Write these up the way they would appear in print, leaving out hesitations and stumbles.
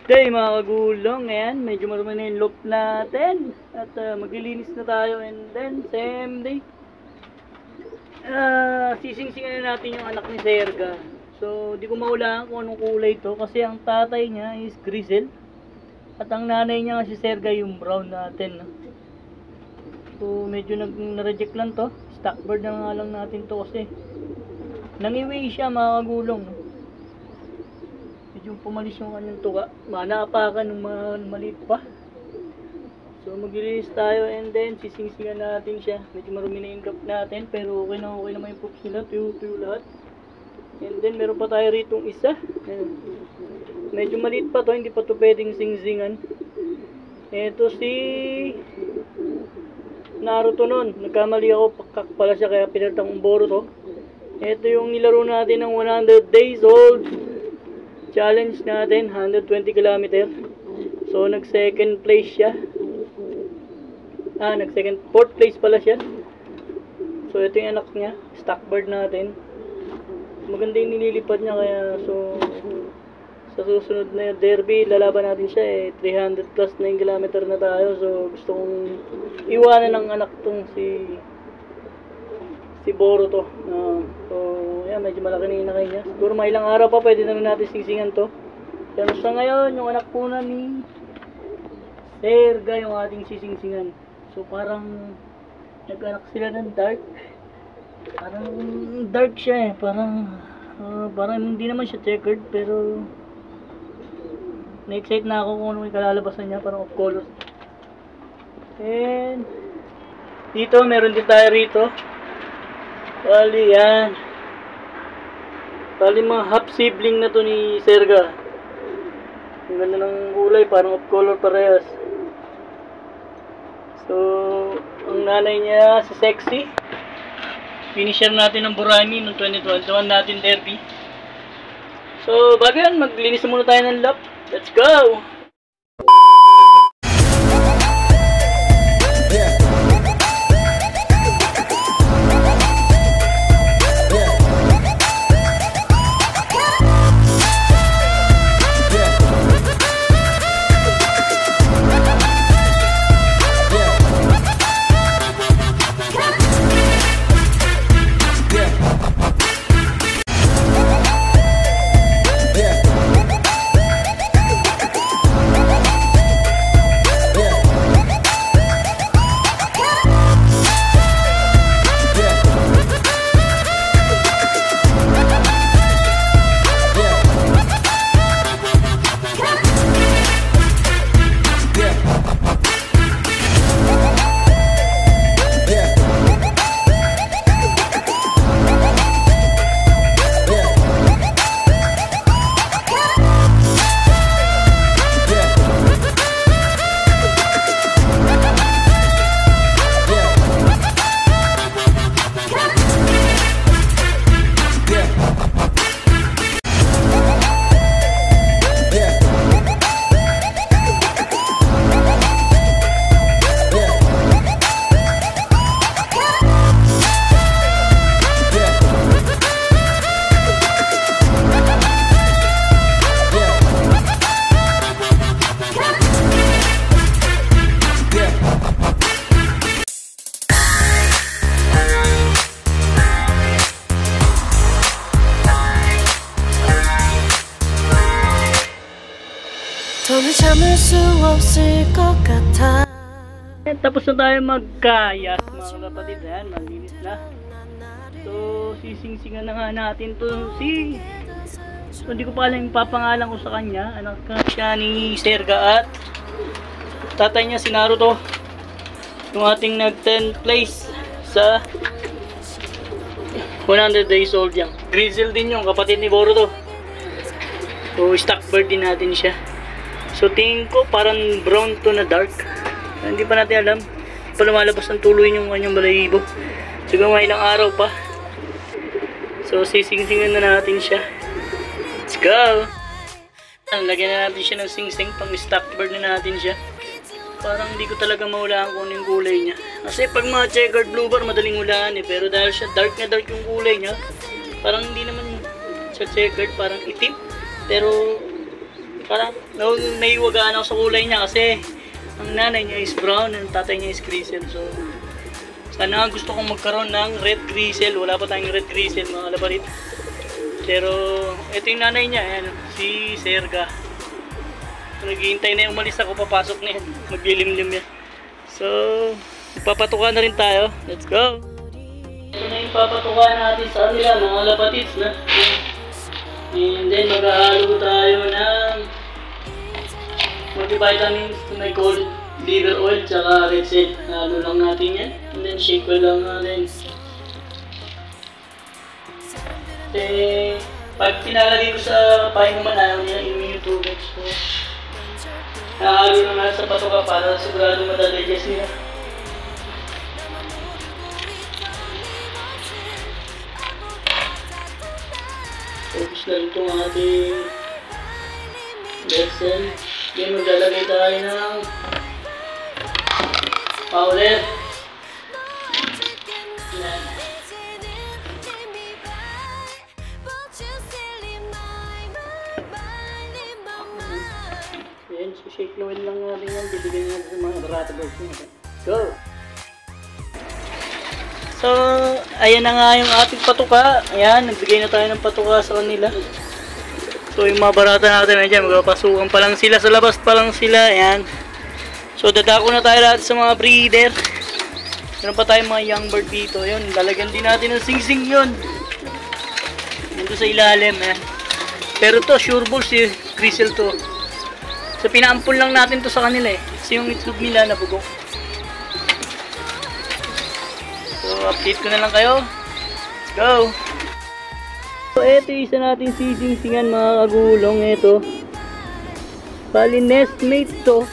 Day mga kagulong, ayan, medyo marumi na yung loop natin at maglilinis na tayo and then same day sisingsingan na natin yung anak ni Serga. So di ko maulaan kung anong kulay to kasi ang tatay niya is grizzle at ang nanay niya si Serga yung brown natin, no? So medyo na-reject lang to, stock bird na nga lang natin to kasi nangiwi siya mga kagulong, no? Medyo pumalis yung kanyang tuka, manaapakan ng maliit pa. So maglilinis tayo and then sisingsingan natin siya. Medyo marumi na yung gap natin pero okay naman yung poops nila, tuyo lahat. And then meron pa tayo rito isa. Ayan. Medyo maliit pa to, hindi pa to pwedeng singsingan. Ito si Naruto nun, nagkamali ako, pakak pala siya kaya pinatang umboro to. Ito yung nilaro natin ng 100 days old challenge natin, 120 km. So nag second place siya. Fourth place pala siya. So ito yung anak niya, stock bird natin. Maganda yung nililipad niya kaya so sa susunod na derby lalaban natin siya 300 plus na yung kilometer na tayo. So gusto kong iwanan ng anak tong si Boruto. So yan, medyo malaki na yung inakay niya. Siguro may ilang araw pa pwede na rin natin singsingan to. Pero sa ngayon yung anak po na ni Serga yung ating sisingsingan. So parang nag-anak sila ng dark. Parang dark siya parang hindi naman siya checkered pero na-excite na ako kung ano yung kalalabasan niya, parang off color. And dito meron din tayo rito. Bali yan. Bali mga half sibling na to ni Serga. Ang ganda ng kulay, parang off color parehas. So ang nanay niya si Sexy. Finisher natin ng Burani noong 2021 natin derby. So bago yan, maglinis muna tayo ng lap. Let's go! Tapos na tayo magkayas mga kapatid. Ayan, malinis na. So sisingsingan na nga natin to so hindi ko pa alam yung papangalan ko sa kanya. Anak siya ni Serga at tatay niya si Naruto, yung ating nag 10th place sa 100 days old yan. Grizzle din yung kapatid ni Boruto. So stock bird din natin siya. So tingin ko parang brown to na dark. Hindi pa natin alam. Pa lumalabas ng tuloy yung kanyang balahibo. Siguro may ilang araw pa. So sisingsingan na natin siya. Let's go! Lagyan na natin siya ng singsing. Pang stock bird na natin siya. Parang hindi ko talaga maulaan kung ano yung kulay niya. Kasi pag mga checkered blue bar madaling hulaan pero dahil siya dark na dark yung kulay niya, parang hindi naman siya checkered, parang itim. Pero Parang naiwagaan ako sa kulay niya kasi ang nanay niya is brown, ang tatay niya is grizzle. So, sana gusto kong magkaroon ng red grizzle. Wala pa tayong red grizzle mga kalabarit. Pero, ito yung nanay niya, ayan, si Serga. So, naghihintay na yung umalis ako, papasok na yan. Maglilimlim yan. So, papatukan na rin tayo. Let's go! Ito na yung papatukan natin sa kanila, mga kalapatids na. And then, maghahalo tayo ng multivitamins to my cold liver oil tsaka red cell. Halo lang natin yan. And then shake well lang natin. Kasi pag pinalagay ko sa painuman ayaw nila inumin yung tubig. So nahalo lang natin sa patoka para sigurado madadigest nila. Focus lang itong ating red cell. Then maglalagay tayo ng powder. Yan. Yan, so shake lang natin yan. Bibigyan natin sa mga barata boys. Go! So, ayan na nga yung ating patuka. Ayan, nagbigay na tayo ng patuka sa kanila. So, yung mga barata natin na dyan, magpapasukan pa lang sila, sa labas pa lang sila, ayan. So, dadako na tayo lahat sa mga breeder. Meron pa tayong mga young bird dito, yun. Lalagyan din natin ng sing-sing yun. Nandun sa ilalim, ayan. Pero to, sure balls, si grizzle to. So, pinaampun lang natin to sa kanila eh. Kasi yung itlog nila nabugok. So, update ko na lang kayo. Let's go! So, ito yung isa natin sising-singan mga kagulong. Ito. Bali, nestmate to.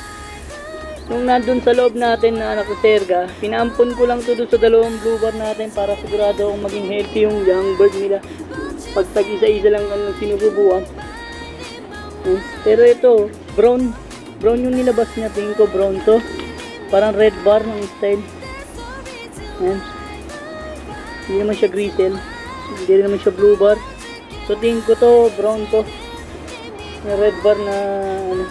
Nung nandun sa loob natin na anak ko Serga, pinaampon ko lang to doon sa dalawang blue bar natin para sigurado akong maging healthy yung young bird nila. Pag tag-isa-isa lang ang sinububuan. Pero ito, brown yung nilabas niya. Tingin ko brown to. Parang red bar ng style. Ayan. Hindi naman siya grizzle. Hindi naman siya blue bar. So tingin ko to, brown to. May red bar na ano.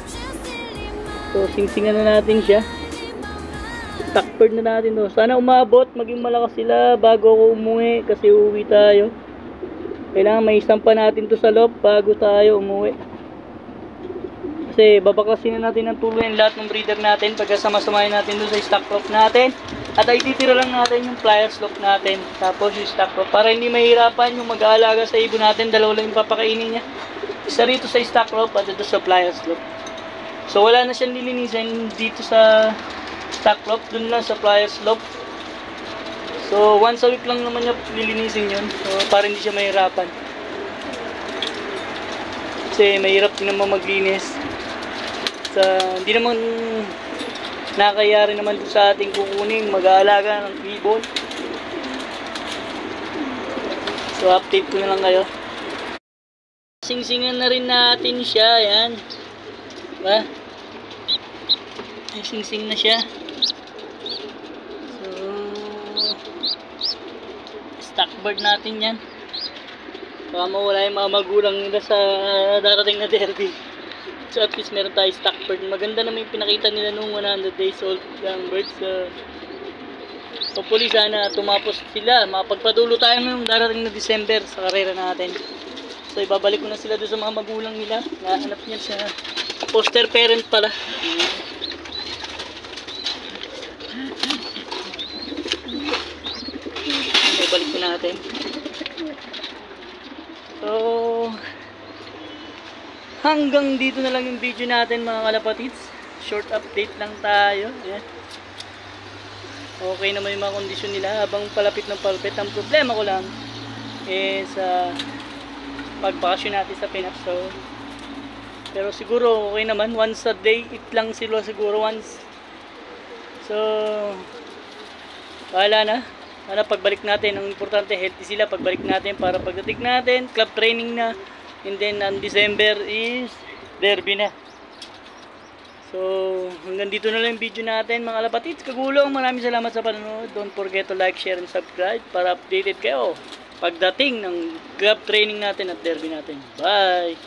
So sing-singan na natin siya. Stockbird na natin to. Sana umabot, maging malakas sila bago ako umuwi kasi uuwi tayo. Kailangan may istampa natin to sa loob bago tayo umuwi. Kasi babaklasin na natin ng tuluyan lahat ng breeder natin pagkasama-samahin natin doon sa stock lock natin. At ay titira lang natin yung pliers lock natin. Tapos yung stock lock. Para hindi mahirapan yung mag-aalaga sa ibon natin. Dalawa lang yung papakainin niya. Isa rito sa stock lock at ito sa pliers lock. So wala na siyang lilinisin dito sa stock lock. Doon lang sa pliers lock. So once a week lang naman niya lilinisin yun. So para hindi siya mahirapan. Kasi mahirap din naman maglinis. Hindi naman nakakayari naman sa ating kukuning mag-aalaga ng ibon. So update ko na lang kayo. Sing-singan na rin natin siya. Ayan. Diba? Sing-sing na siya. So stock bird natin yan. Baka mawala yung mga magulang nila sa darating na derby. So at least meron tayo stock bird. Maganda naman yung pinakita nila nung 100 days old young birds. Hopefully sana tumapos sila. Mapagpadulo tayo ngayong darating na December sa karera natin. So ibabalik ko na sila doon sa mga magulang nila. Nahanap niya sa foster parent pala. Ibabalik ko natin. So hanggang dito na lang yung video natin mga kalapatids. Short update lang tayo. Ayan. Okay naman yung mga kondisyon nila habang palapit ng palpit. Ang problema ko lang is pagbakasyon natin sa Pinas. So, pero siguro okay naman. Once a day, eat lang sila siguro once. So, bahala na. Sana pagbalik natin, ang importante healthy sila pagbalik natin para pagdating natin, club training na. And then, ang December is derby na. So, hanggang dito na lang yung video natin mga kalapatids. Kagulong, maraming salamat sa panonood. Don't forget to like, share, and subscribe para updated kayo pagdating ng club training natin at derby natin. Bye!